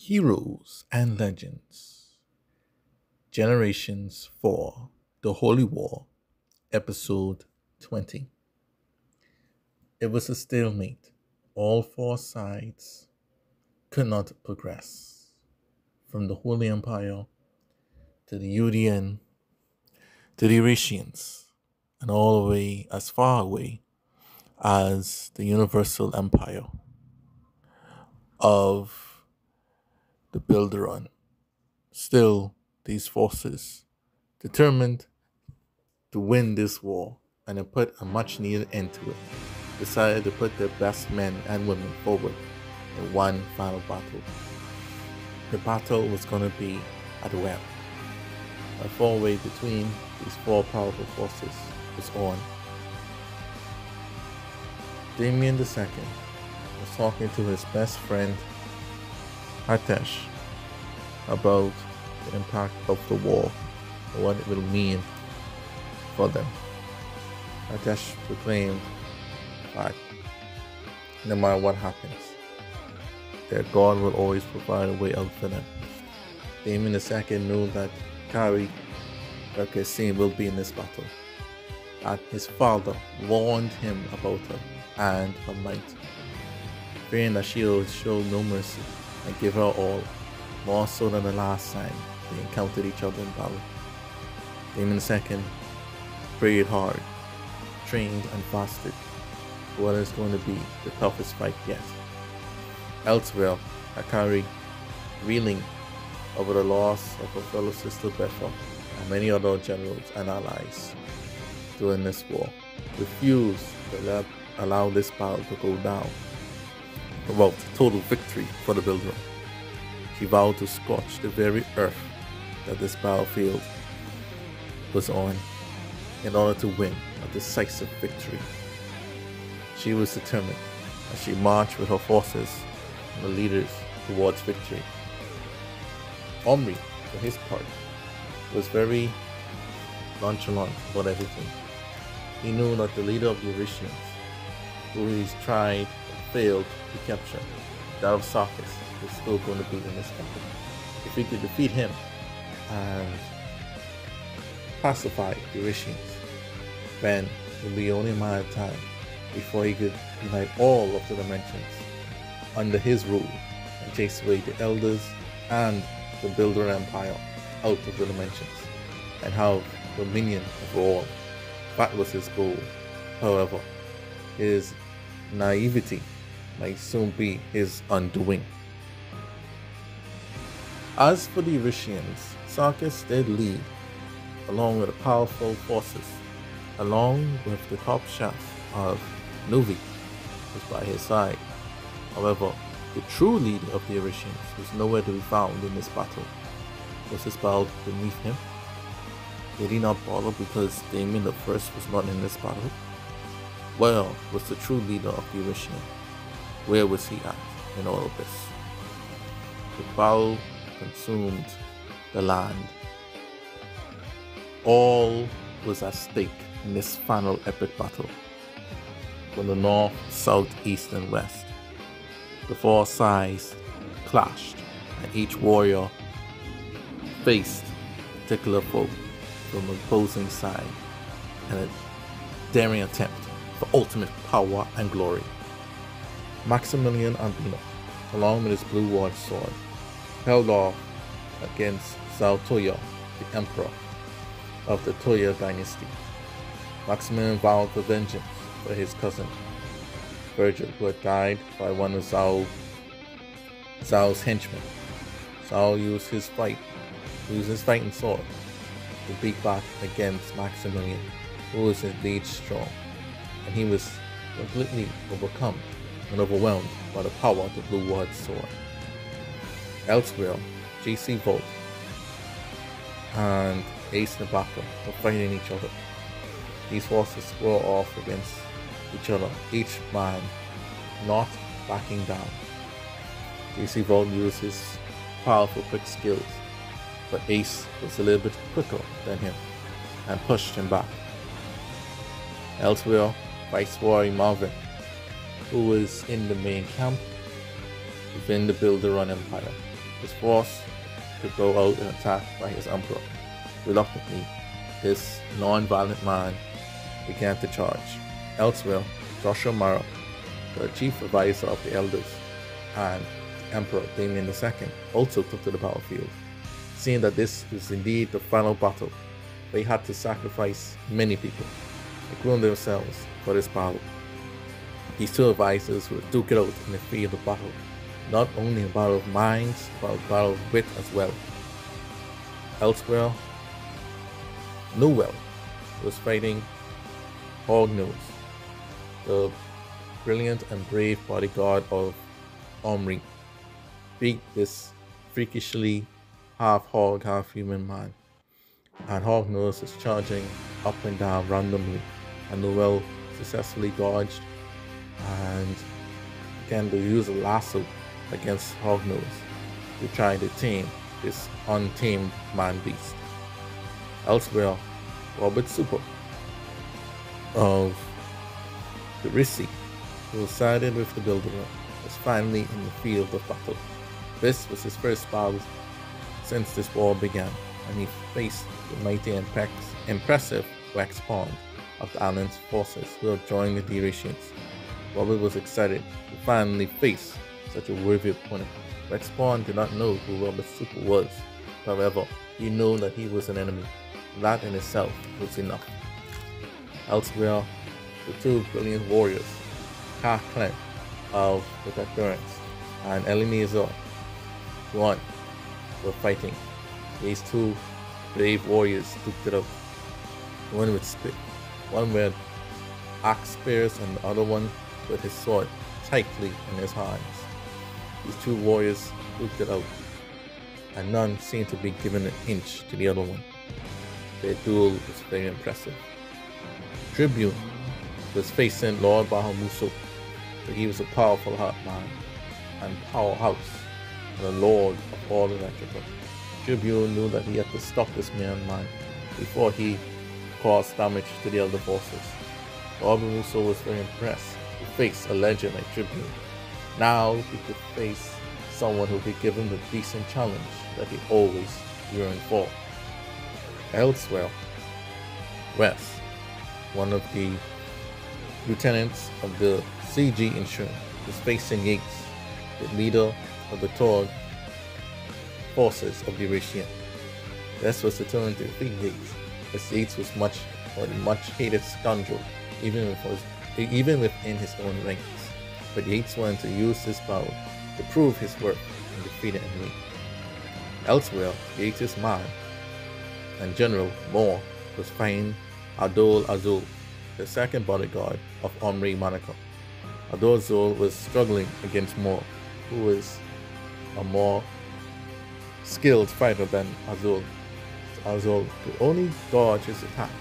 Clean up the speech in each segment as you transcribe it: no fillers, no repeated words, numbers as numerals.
Heroes and Legends, Generations 4, The Holy War, Episode 20. It was a stalemate. All four sides could not progress. From the Holy Empire to the Udian to the Orisonnians, and all the way as far away as the Universal Empire of the Billdaron. Still, these forces, determined to win this war and to put a much needed end to it, decided to put their best men and women forward in one final battle. The battle was going to be at Well. A four-way between these four powerful forces was on. Damien II was talking to his best friend Atesh about the impact of the war and what it will mean for them. Atesh proclaimed that no matter what happens, their God will always provide a way out for them. Damien II knew that Kari Rakessin will be in this battle, and his father warned him about her and her might, fearing that she would show no mercy and give her all, more so than the last time they encountered each other in battle. Damien II prayed hard, trained and fasted for what is going to be the toughest fight yet. Elsewhere, Akari, reeling over the loss of her fellow sister Betha and many other generals and allies during this war, refused to allow this battle to go down without total victory for the Billdaron. She vowed to scorch the very earth that this battlefield was on in order to win a decisive victory. She was determined as she marched with her forces and the leaders towards victory. Omri, for his part, was very nonchalant about everything. He knew that the leader of the Orisonnians, who he's tried and failed to capture, that of Sarkis, was still going to be in this battle. If he could defeat him and pacify the Orisonnians, then it would be only a matter of time before he could unite all of the dimensions under his rule and chase away the elders and the Billdaron Empire out of the dimensions and have dominion over all. That was his goal. However, his naivety might soon be his undoing. As for the Orisonnians, Sarkis did lead, along with the powerful forces, along with the top chef of Nuvi was by his side. However, the true leader of the Orisonnians was nowhere to be found in this battle. Was this battle beneath him? Did he not bother because Damien I was not in this battle? Where was the true leader of the Orisonnians? Where was he at in all of this? The battle consumed the land. All was at stake in this final epic battle. From the north, south, east, and west, the four sides clashed, and each warrior faced a particular foe from an opposing side in a daring attempt for ultimate power and glory. Maximilian Albino, along with his blue ward sword, held off against Zhao Toya, the emperor of the Toya dynasty. Maximilian vowed for vengeance for his cousin Virgil, who had died by one of Zhao's henchmen. Zhao used his fighting sword to beat back against Maximilian, who was indeed strong, and he was completely overcome and overwhelmed by the power of the Blue Ward sword. Elsewhere, J.C. Volt and Ace Nabaka were fighting each other. These forces were off against each other, each man not backing down. J.C. Volt used his powerful quick skills, but Ace was a little bit quicker than him and pushed him back. Elsewhere, Viceroy Marvin, who was in the main camp within the Billdaron Empire, was forced to go out and attack by his emperor. Reluctantly, this non-violent man began to charge. Elsewhere, Joshua Mara, the chief advisor of the elders, and the Emperor Damien II also took to the battlefield. Seeing that this was indeed the final battle, they had to sacrifice many people, including themselves, for this battle. These two advisors would duke it out in the field of battle, not only a battle of minds, but a battle of wit as well. Elsewhere, Newell was fighting Hognose, the brilliant and brave bodyguard of Omri, beat this freakishly half hog, half human man. And Hognose was charging up and down randomly, and Newell successfully dodged and began to use a lasso against Hognose to try to tame this untamed man beast. Elsewhere, Robert Super of the Risi, who sided with the Billdaron, was finally in the field of battle. This was his first battle since this war began, and he faced the mighty and impressive Wax Pond of the island's forces who had joined the Orisonnians. Robert was excited to finally face such a worthy opponent. Wax Pond did not know who Robert Super was. However, he knew that he was an enemy. That in itself was enough. Elsewhere, the two brilliant warriors, Clan of the Billdarons and Elinazar I, were fighting. These two brave warriors duked it out. One with axe spears and the other one with his sword tightly in his hands. These two warriors duked it out, and none seemed to be given an inch to the other one. Their duel was very impressive. Tribune was facing Lord Bahammuso, but he was a powerful heart man and powerhouse, and a lord of all electrical. Tribune knew that he had to stop this man before he caused damage to the other forces. Lord Bahammuso was very impressed to face a legend like Tribune. Now he could face someone who could give him the decent challenge that he always yearned for. Elsewhere, West, one of the lieutenants of the CG Insurance, was facing Yates, the leader of the Torg forces of the Orisonnians. This was determined to defeat Yates, as Yates was a much hated scoundrel, even within his own ranks. But Yates wanted to use this battle to prove his worth and defeat the enemy. Elsewhere, Yates' man and General Moore was fighting Adol Azul, the second bodyguard of Omri Monaco. Adol Azul was struggling against Moore, who was a more skilled fighter than Azul. Azul could only dodge his attacks,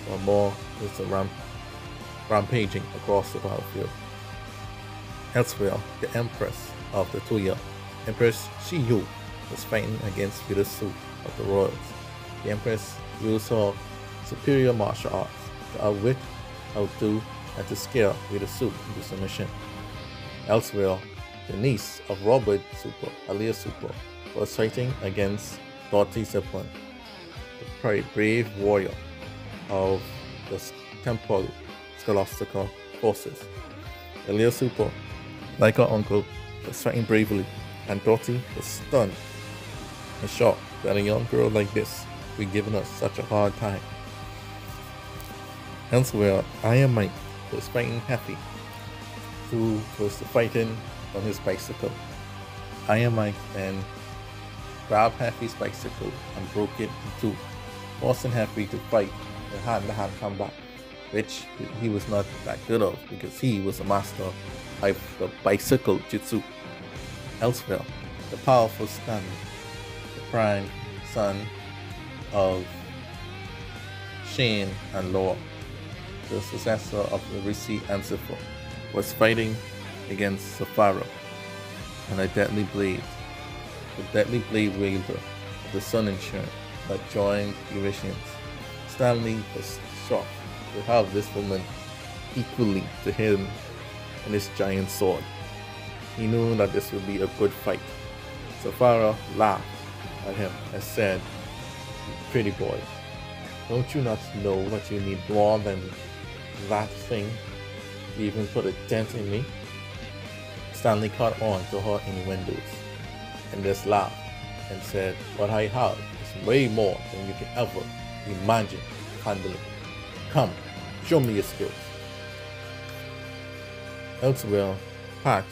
while Moore was rampaging across the battlefield. Elsewhere, the Empress of the Tuya, Empress Shiyu, was fighting against Yudasu of the Royals. The Empress used her superior martial arts to outwit, outdo, and to scare Yudasu into submission. Elsewhere, the niece of Robert Super, Alia Super, was fighting against Dorothy Zeppelin, the brave warrior of the Temple Scholastica forces. Alia Super, like her uncle, was fighting bravely, and Dorothy was stunned and shocked that a young girl like this be giving us such a hard time. Elsewhere, Iron Mike was fighting Heffy, who was fighting on his bicycle. Iron Mike then grabbed Heffy's bicycle and broke it in two, forcing Heffy to fight in hand-to-hand combat, which he was not that good of because he was a master of the bicycle jutsu. Elsewhere, the powerful Stan, the prime son of Shane and Laura, the successor of the Risi Ancestral, was fighting against Sapphira and a deadly blade, the deadly blade wielder of the Sun Insurance that joined the Orisonnians. Stanley was shocked to have this woman equally to him and his giant sword. He knew that this would be a good fight, Safara laughed at him and said, "Pretty boy, don't you not know that you need more than that thing to even put a dent in me?" Stanley caught on to her innuendos and just laughed and said, "What I have is way more than you can ever imagine handling. Come, show me your skills." Elsewhere, Pat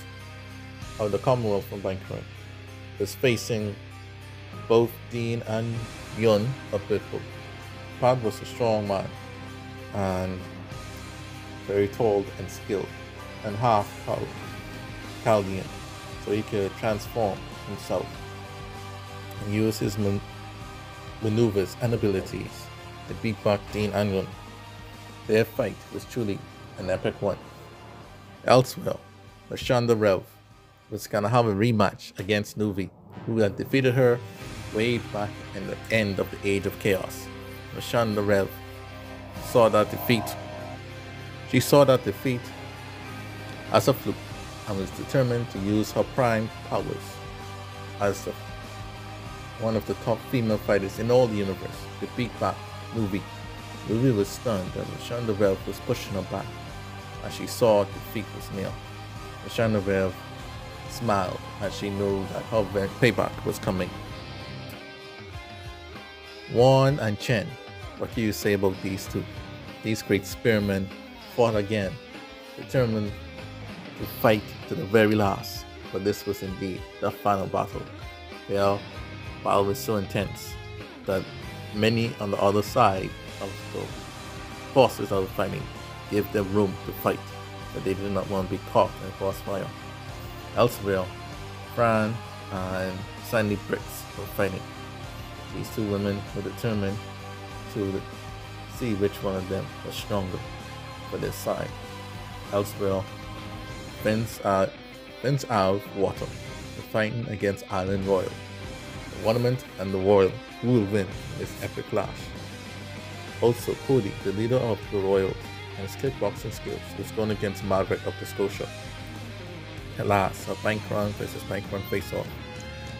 of the Commonwealth from Bangkok was facing both Dean and Yun of Bidford. Pat was a strong man and very tall and skilled, and half Chaldean, so he could transform himself and use his maneuvers and abilities to beat back Dean and Yun. Their fight was truly an epic one. Elsewhere, Lashonda Rev was going to have a rematch against Nuvi, who had defeated her way back in the end of the Age of Chaos. Lashonda Rev saw that defeat. She saw that defeat as a fluke and was determined to use her prime powers as one of the top female fighters in all the universe to beat back Nuvi. Nuvi was stunned that Lashonda Rev was pushing her back as she saw defeat was near. Lashonda Rev smiled as she knew that her payback was coming. Juan and Chen, what can you say about these two? These great spearmen fought again, determined to fight to the very last, but this was indeed the final battle. Their battle was so intense that many on the other side of the forces that were fighting gave them room to fight, but they did not want to be caught in crossfire. Elsewhere, Fran and Sandy Bricks were fighting. These two women were determined to see which one of them was stronger for their side. Elsewhere, Vince Alv Water were fighting against Island Royal. The Wonderment and the Royal who will win this epic clash. Also, Cody, the leader of the Royals, and his kickboxing skills was going against Maverick of the Scotia. At last, a Bankrun versus Bankrun face-off.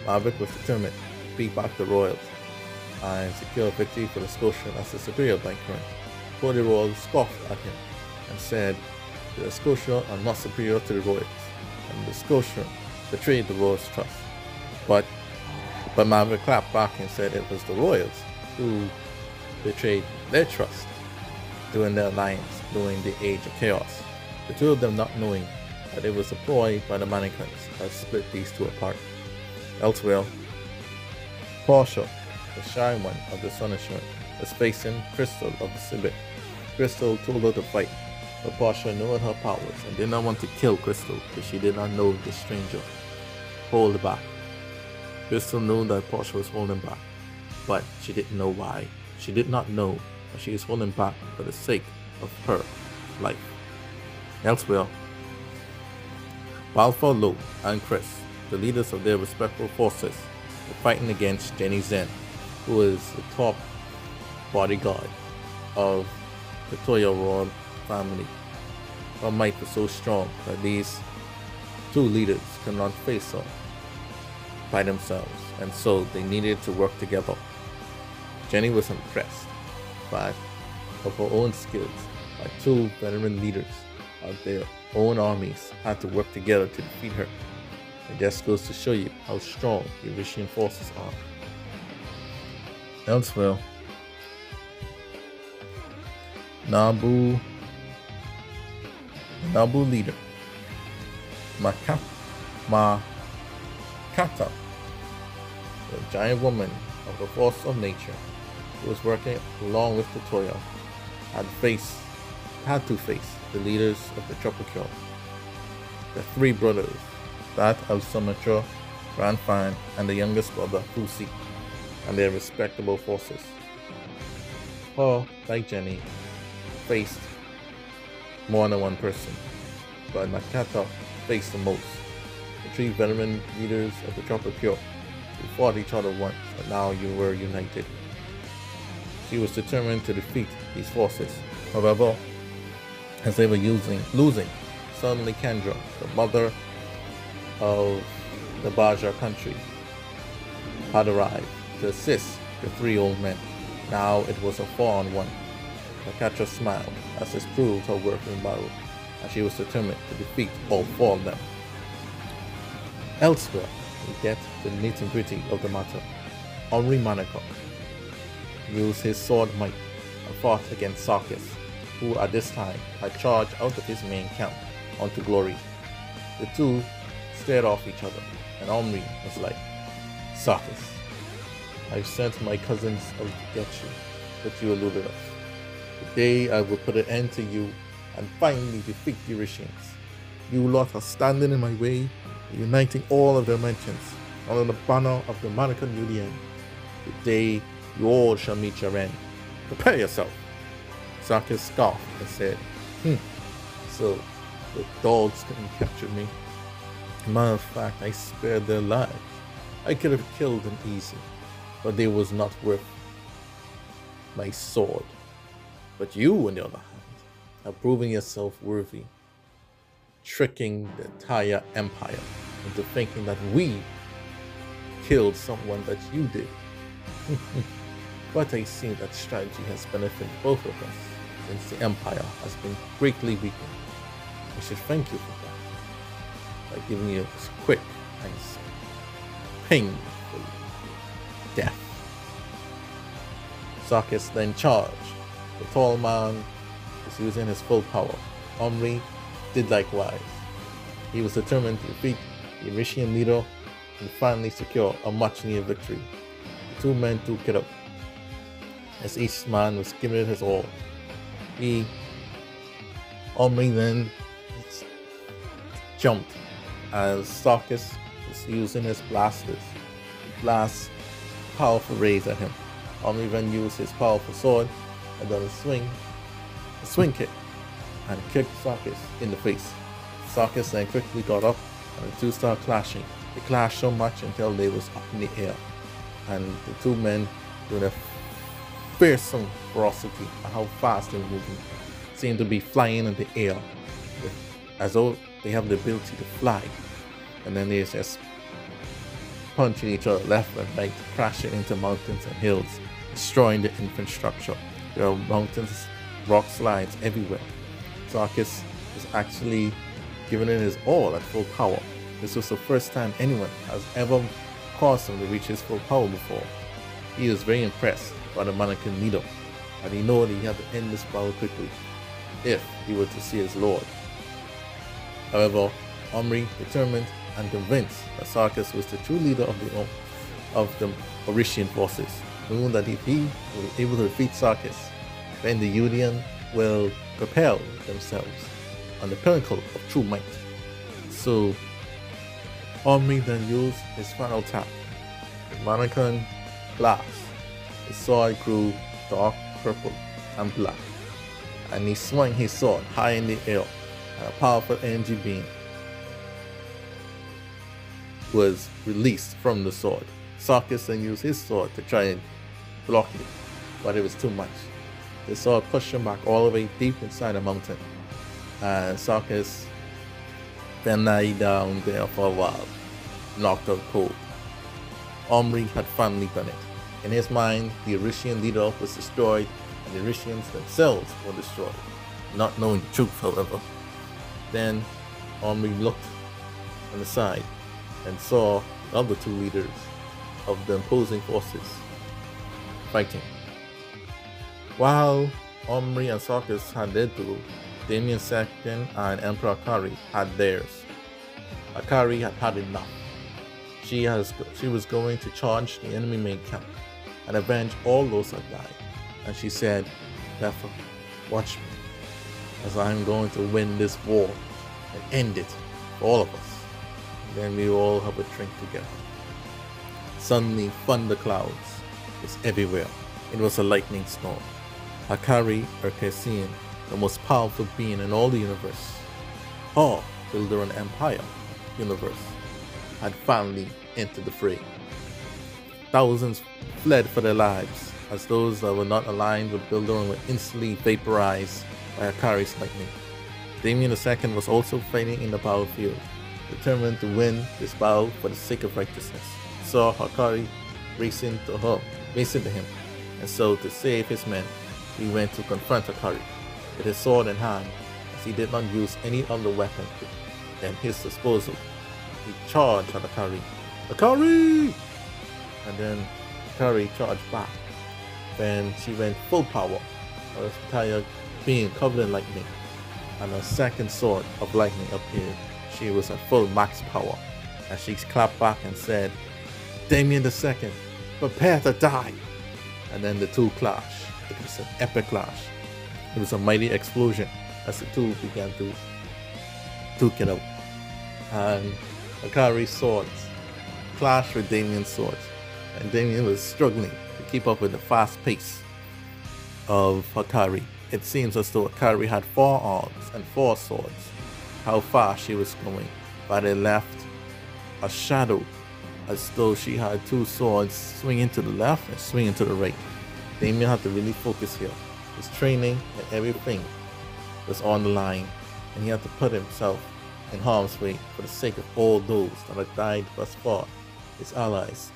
Maverick was determined to beat back the Royals and secure a victory for the Scotian as the superior Bankrun. Cody Royal scoffed at him and said that the Scotia are not superior to the Royals, and the Scotia betrayed the Royals' trust. But Maverick clapped back and said it was the Royals who betrayed their trust during their alliance during the Age of Chaos. The two of them not knowing that it was a ploy by the mannequins that split these two apart. Elsewhere, Portia, the shy one of the Sun Assurance, was facing Crystal of the Civic. Crystal told her to fight, but Portia knew her powers and did not want to kill Crystal because she did not know the stranger. Hold back. Crystal knew that Portia was holding back, but she didn't know why. She did not know that she was holding back for the sake of her life. Elsewhere, Balfour Lowe and Chris, the leaders of their respective forces, were fighting against Jenny Zen, who is the top bodyguard of the Toyo royal family. Her might was so strong that these two leaders could not face her by themselves, and so they needed to work together. Jenny was impressed by of her own skills, like two veteran leaders of their own armies had to work together to defeat her. It just goes to show you how strong the Orisonian forces are. Elsewhere, Nabu leader Makata, the giant woman of the force of nature, who was working along with the Toyo, had to face the leaders of the Tropical, the three brothers, that of Sumatra, Ranfan, and the youngest brother, Fusi, and their respectable forces. Her, like Jenny, faced more than one person, but Nakata faced the most. The three veteran leaders of the Tropical who fought each other once, but now you were united. She was determined to defeat these forces. However, as they were losing, suddenly Kendra, the mother of the Baja country, had arrived to assist the three old men. Now it was a 4-on-1. The catcher smiled as this proved her worth in battle, and she was determined to defeat all four of them. Elsewhere, we get the nitty-gritty of the matter. Omri Manacor used his sword might and fought against Sarkis, who at this time had charged out of his main camp onto Glory. The two stared off each other, and Omri was like, "Sarkis, I've sent my cousins out to get you, but you eluded us. Today I will put an end to you and finally defeat the Orisonnians. You lot are standing in my way, uniting all of their mentions under the banner of the Manacor Union. Today you all shall meet your end. Prepare yourself." Sarkis scoffed and said, "So the dogs couldn't capture me. Matter of fact, I spared their lives. I could have killed them easy, but they was not worth my sword. But you, on the other hand, are proving yourself worthy, tricking the entire empire into thinking that we killed someone that you did. But I see that strategy has benefited both of us, since the empire has been greatly weakened. I should thank you for that, by giving you a quick and painful death." Sarkis then charged. The tall man was using his full power. Omri did likewise. He was determined to defeat the Orisonnian leader and finally secure a much-needed victory. The two men took it up, as each man was giving it his all. Omri then jumped as Sarkis was using his blasters to blast powerful rays at him. Omri then used his powerful sword and done a swing kick, and kicked Sarkis in the face. Sarkis then quickly got up and the two started clashing. They clashed so much until they was up in the air, and the two men, with a fearsome ferocity at how fast they were moving, seemed to be flying in the air, as though they have the ability to fly. And then they just punching each other left and right, crashing into mountains and hills, destroying the infrastructure. There are mountains, rock slides everywhere. Sarkis was actually giving it his all at full power. This was the first time anyone has ever caused him to reach his full power before. He was very impressed by the Manacor leader, and he knew that he had to end this battle quickly if he were to see his lord. However, Omri, determined and convinced that Sarkis was the true leader of the Orisonnian forces, knew that if he was able to defeat Sarkis, then the Union will propel themselves on the pinnacle of true might. So Omri then used his final attack, the Manacor Blast. His sword grew dark purple and black, and he swung his sword high in the air, and a powerful energy beam was released from the sword. Sarkis then used his sword to try and block it, but it was too much. The sword pushed him back all the way deep inside the mountain, and Sarkis then lay down there for a while, knocked out cold. Omri had finally done it. In his mind, the Orisonnian leader was destroyed, and the Orisonnians themselves were destroyed, not knowing the truth, however. Then Omri looked on the side and saw the other two leaders of the opposing forces fighting. While Omri and Sarkis had their duel, Damien II and Emperor Akari had theirs. Akari had had enough. She was going to charge the enemy main camp and avenge all those that died. And she said, "Therefore, watch me, as I am going to win this war and end it for all of us. And then we all have a drink together." Suddenly, thunderclouds was everywhere. It was a lightning storm. Akari, Urkesian, the most powerful being in all the universe, or Billdaron Empire universe, had finally entered the fray. Thousands fled for their lives, as those that were not aligned with Billdaron were instantly vaporized by Akari's lightning. Damien II was also fighting in the battlefield, determined to win this battle for the sake of righteousness. He saw Akari racing to him. And so, to save his men, he went to confront Akari with his sword in hand, as he did not use any other weapon at his disposal. He charged at Akari. Akari! And then Akari charged back. Then she went full power, her entire being covered in lightning, and a second sword of lightning appeared. She was at full max power, as she clapped back and said, Damien II, prepare to die! And then the two clashed. It was an epic clash. It was a mighty explosion as the two began to duke it out. And Akari's swords clashed with Damien's swords, and Damien was struggling to keep up with the fast pace of Akari. It seems as though Akari had 4 arms and 4 swords. How fast she was going, but it left a shadow as though she had 2 swords swinging to the left and swinging to the right. Damien had to really focus here. His training and everything was on the line, and he had to put himself in harm's way for the sake of all those that had died thus far, his allies,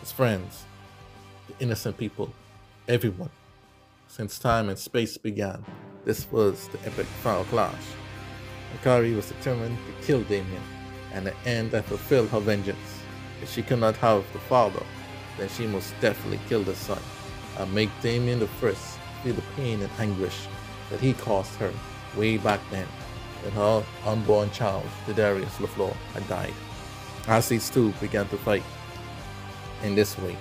his friends, the innocent people, everyone. Since time and space began, this was the epic final clash. Akari was determined to kill Damien and the end and fulfill her vengeance. If she could not have the father, then she most definitely killed the son and make Damien the first feel the pain and anguish that he caused her way back then when her unborn child, Darius LaFleur, had died. As these two began to fight in this way,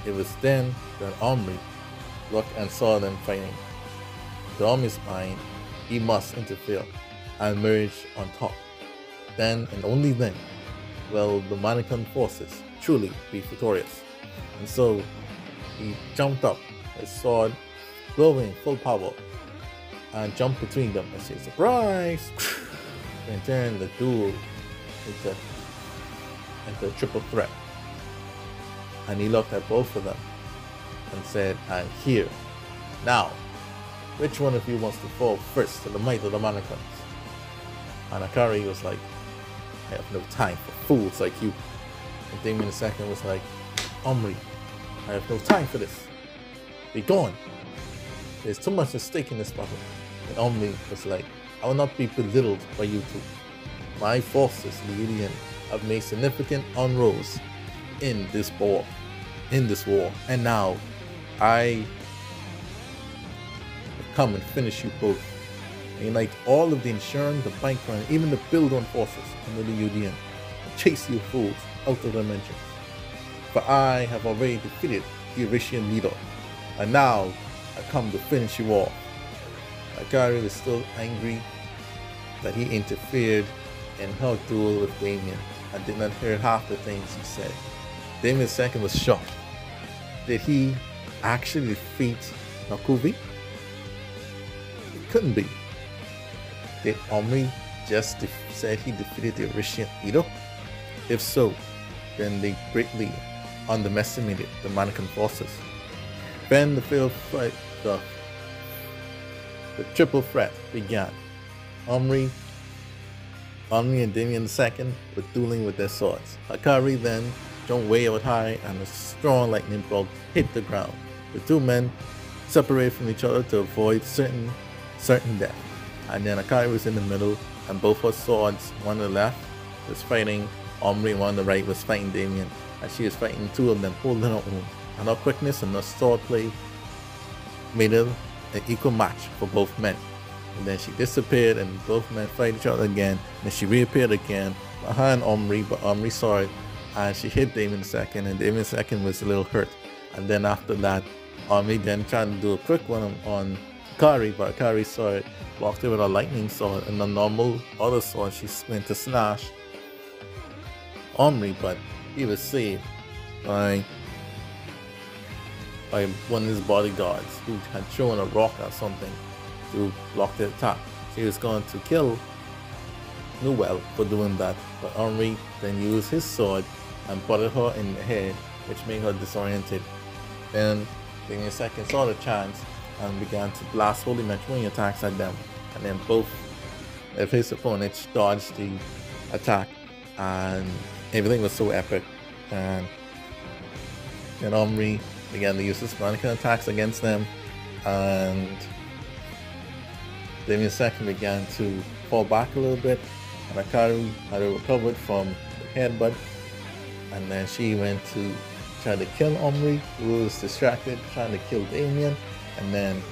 it was then that Omri looked and saw them fighting. To Omri's mind, he must interfere and merge on top. Then and only then will the Manican forces truly be victorious. And so he jumped up, his sword glowing full power, and jumped between them and said, surprise! And then the duel into a triple threat. And he looked at both of them and said, I'm here. Now, which one of you wants to fall first to the might of the Manacans? And Akari was like, I have no time for fools like you. And Damien II was like, Omri, I have no time for this. Be gone. There's too much at stake in this battle. And Omri was like, I will not be belittled by you two. My forces, the Union, have made significant inroads in this war. And now I come and finish you both. And unite all of the insurance, the bank run, even the Billdaron forces under the Union, and chase you fools out of dimensions. For I have already defeated the Orisonnian leader, and now I come to finish you off. Akari was still angry that he interfered in her duel with Damien and did not hear half the things he said. Damien II was shocked. Did he actually defeat Nakuvi? It couldn't be. Did Omri just said he defeated the Orisonnian leader? If so, then they greatly underestimated the Manican forces. Then the field fight, the triple threat began. Omri and Damien II were dueling with their swords. Akari then jumped way out high and a strong lightning bolt hit the ground. The two men separated from each other to avoid certain death. And then Akari was in the middle, and both her swords, one on the left was fighting Omri, and one on the right was fighting Damien. And she was fighting two of them, holding her own. And her quickness and her sword play made it an equal match for both men. And then she disappeared, and both men fight each other again. And she reappeared again behind Omri, but Omri saw it, and she hit Damien II, and Damien II was a little hurt. And then after that, Omri then tried to do a quick one on Akari, but Akari saw it, blocked it with a lightning sword, and a normal other sword she went to slash Omri, but he was saved by one of his bodyguards who had thrown a rock or something to block the attack. She was going to kill Newell for doing that, but Omri then used his sword and butted her in the head, which made her disoriented. Then Damien II saw the chance and began to blast holy matrimony attacks at them, and then both of his opponents dodged the attack, and everything was so epic. And Then Omri began to use his mannequin attacks against them, and Damien II began to fall back a little bit, and Akari had recovered from the headbutt, and then she went to try to kill Omri, who was distracted trying to kill Damien, and then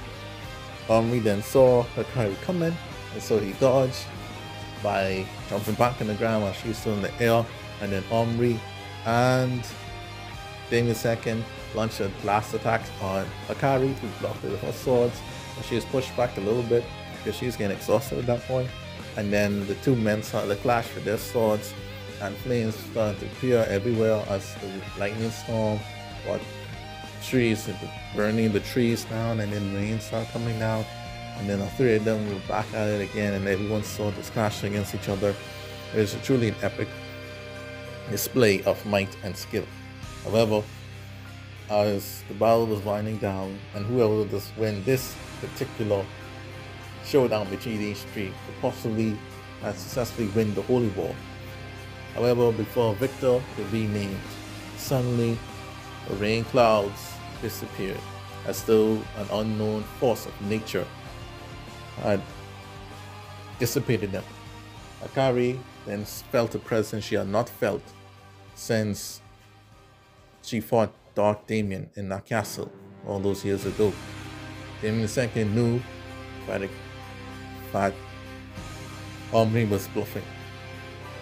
Omri then saw Akari coming, and so he dodged by jumping back in the ground while she was still in the air, and then Omri and Damien II launched a blast attack on Akari, who blocked it with her swords, and she was pushed back a little bit because she was getting exhausted at that point. And then the two men started to clash with their swords, and flames started to appear everywhere as the lightning storm, trees, burning the trees down, and then rain started coming down. And then the three of them were back at it again, and everyone's sword was clashing against each other. It was truly an epic display of might and skill. However, as the battle was winding down, and whoever would just win this particular showdown between these three could possibly successfully win the Holy War. However, before victor could be named, suddenly the rain clouds disappeared, as though an unknown force of nature had dissipated them. Akari then felt a presence she had not felt since she fought Dark Damien in that castle all those years ago. Damien II knew that Omri was bluffing.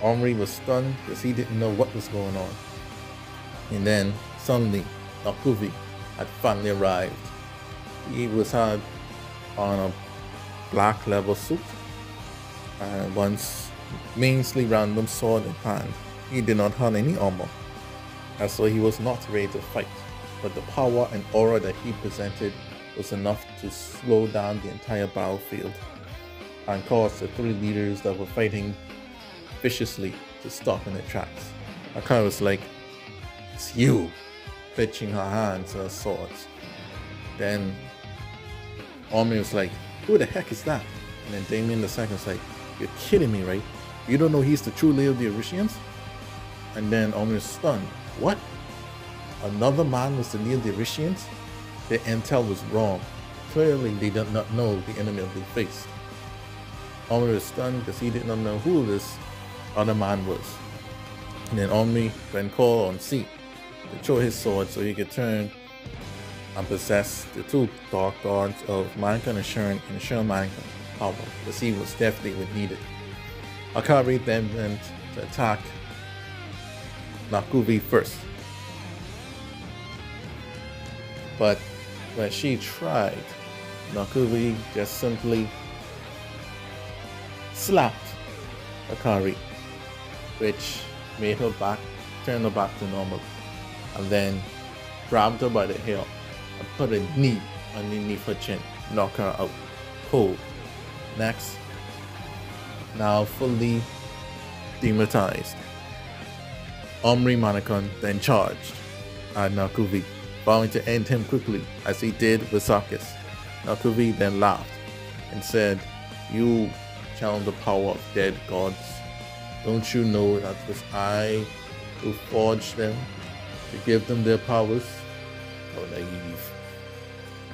Omri was stunned because he didn't know what was going on. And then suddenly Nakuvi had finally arrived. He had on a black leather suit and once measly random sword in hand. He did not have any armor, and so he was not ready to fight, but the power and aura that he presented was enough to slow down the entire battlefield and cause the three leaders that were fighting viciously to stop in their tracks. Akari was like, "It's you," pitching her hands and her swords. Then Omri was like, "Who the heck is that?" And then Damien II was like, "You're kidding me, right? You don't know he's the true leader of the Orisonnians?" And then Omri was stunned. What? Another man was the leader of the Orisonnians? Their intel was wrong. Clearly they did not know the enemy they faced. Omri was stunned because he did not know who this other man was. And then Omri then called on C to throw his sword so he could turn and possess the two dark gods of mankind and Sharon mankind power, because he was definitely what needed. Akari then went to attack Nakuvi first. But when she tried, Nakuvi just simply slapped Akari, which made her turn her back to normal, and then grabbed her by the hair and put a knee underneath her chin, knock her out cold. Next, now fully demonetized, Omri Manakon then charged at Nakuvi, vowing to end him quickly as he did with Sakis. Nakuvi then laughed and said, "You challenge the power of dead gods. Don't you know that it was I who forged them to give them their powers? How naive."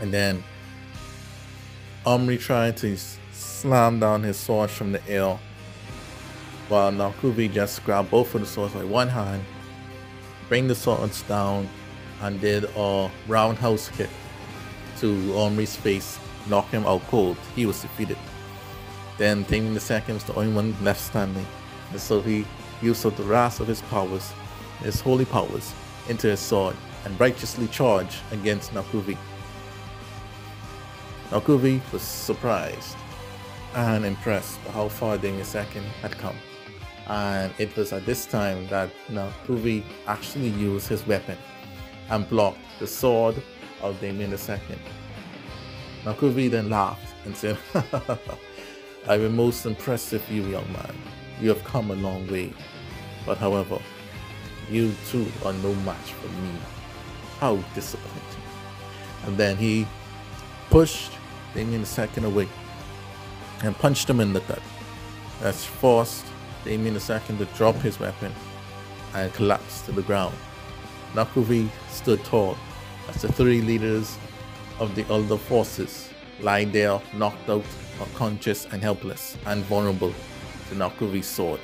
And then Omri tried to slam down his swords from the air, while Nakuvi just grabbed both of the swords by one hand, bring the swords down, and did a roundhouse kick to Omri's face, knock him out cold. He was defeated. Then Damien II was the only one left standing, and so he used up the rest of his powers, his holy powers, into his sword and righteously charged against Nakuvi. Nakuvi was surprised and impressed by how far Damien II had come, and it was at this time that Nakuvi actually used his weapon and blocked the sword of Damien II. Nakuvi then laughed and said, "I've been most impressed with you, young man. You have come a long way. But however, you too are no match for me. How disappointing." And then he pushed Damien II away and punched him in the gut. That forced Damien II to drop his weapon and collapse to the ground. Nakuvi stood tall as the three leaders of the elder forces lie there knocked out, unconscious and helpless and vulnerable to Nakuvi's sword.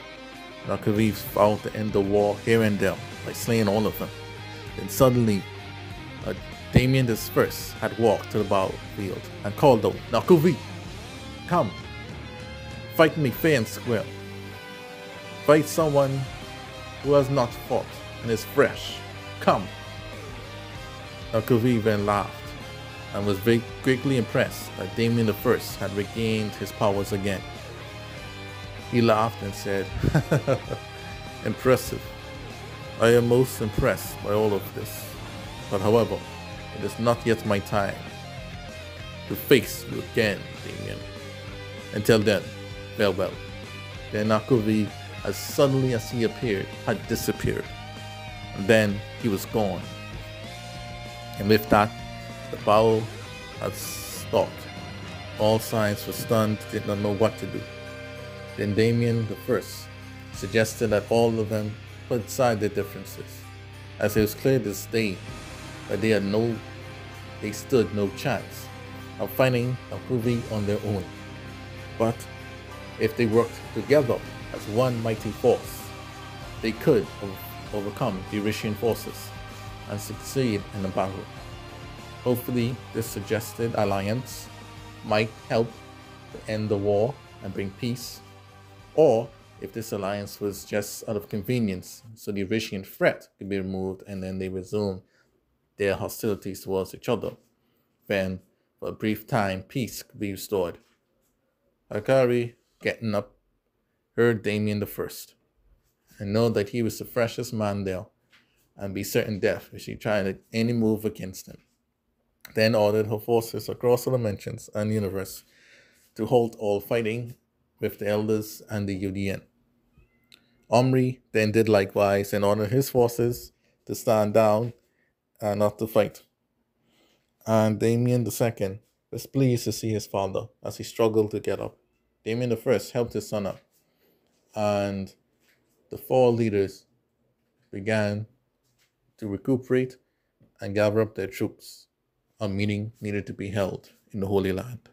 Nakuvi vowed to end the war here and there by slaying all of them. Then suddenly, Damien the First had walked to the battlefield and called out, "Nakuvi, come, fight me fair and square. Fight someone who has not fought and is fresh. Come." Nakuvi then laughed and was greatly impressed that Damien the First had regained his powers again. He laughed and said, "Impressive. I am most impressed by all of this. But however, it is not yet my time to face you again, Damien. Until then, farewell." Then Nakuvi, as suddenly as he appeared, had disappeared. And then he was gone. And with that, the battle had stopped. All sides were stunned, did not know what to do. Then Damien the First suggested that all of them put aside their differences, as it was clear this day that they stood no chance of fighting Nakuvi on their own. But if they worked together as one mighty force, they could overcome the Orisonian forces and succeed in the battle. Hopefully, this suggested alliance might help to end the war and bring peace, or if this alliance was just out of convenience, so the Orisian threat could be removed and then they resume their hostilities towards each other. Then, for a brief time, peace could be restored. Hakari, getting up, heard Damien the First, and know that he was the freshest man there, and be certain death if she tried any move against him. Then ordered her forces across the dimensions and universe to halt all fighting with the elders and the UDN. Omri then did likewise and ordered his forces to stand down and not to fight. And Damien II was pleased to see his father as he struggled to get up. Damien I helped his son up, and the four leaders began to recuperate and gather up their troops. A meeting needed to be held in the Holy Land.